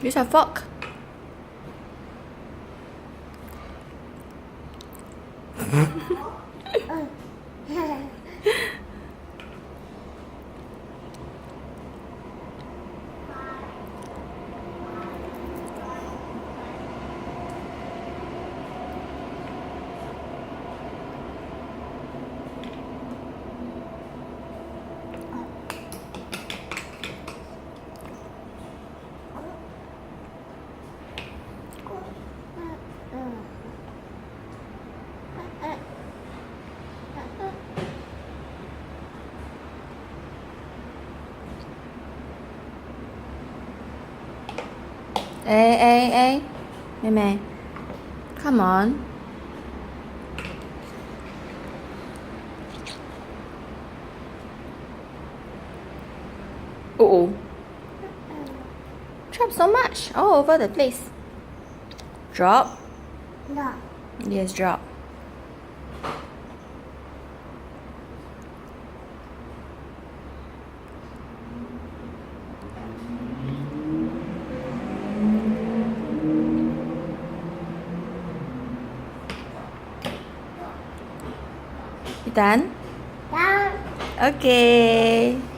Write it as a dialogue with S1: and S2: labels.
S1: Use a fork. Ê, 妹妹 come on. Oh, drop so much all over the place. Drop.
S2: No.
S1: Yes, drop. You done?
S2: Down.
S1: Okay.